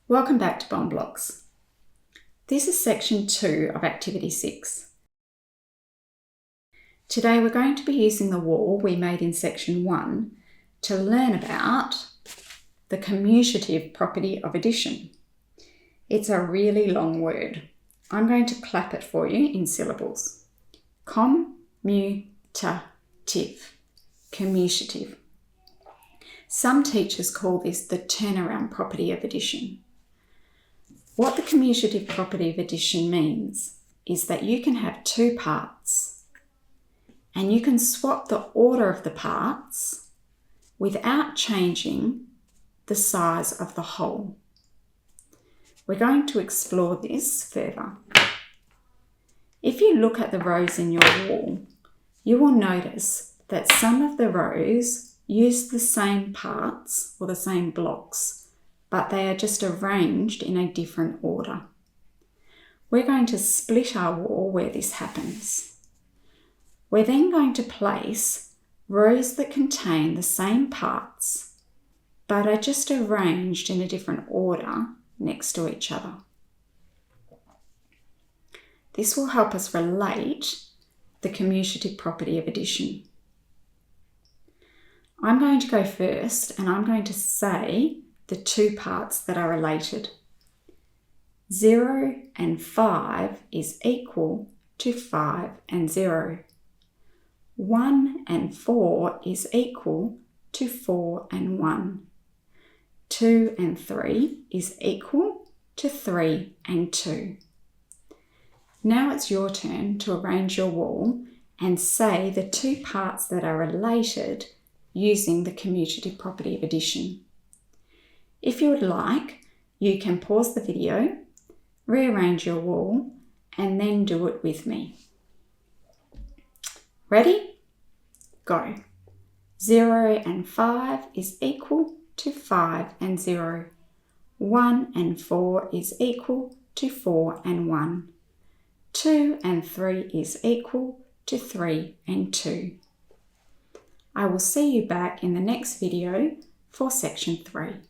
Welcome back to Bond Blocks. This is section 2 of activity 6. Today we're going to be using the wall we made in section 1 to learn about the commutative property of addition. It's a really long word. I'm going to clap it for you in syllables. Commutative. Commutative. Some teachers call this the turnaround property of addition. What the commutative property of addition means is that you can have two parts and you can swap the order of the parts without changing the size of the whole. We're going to explore this further. If you look at the rows in your wall, you will notice that some of the rows use the same parts or the same blocks, but they are just arranged in a different order. We're going to split our wall where this happens. We're then going to place rows that contain the same parts, but are just arranged in a different order next to each other. This will help us relate the commutative property of addition. I'm going to go first and I'm going to say the two parts that are related. 0 and 5 is equal to 5 and 0. 1 and 4 is equal to 4 and 1. 2 and 3 is equal to 3 and 2. Now it's your turn to arrange your wall and say the two parts that are related using the commutative property of addition. If you would like, you can pause the video, rearrange your wall, and then do it with me. Ready? Go. 0 and 5 is equal to 5 and 0. 1 and 4 is equal to 4 and 1. 2 and 3 is equal to 3 and 2. I will see you back in the next video for section 3.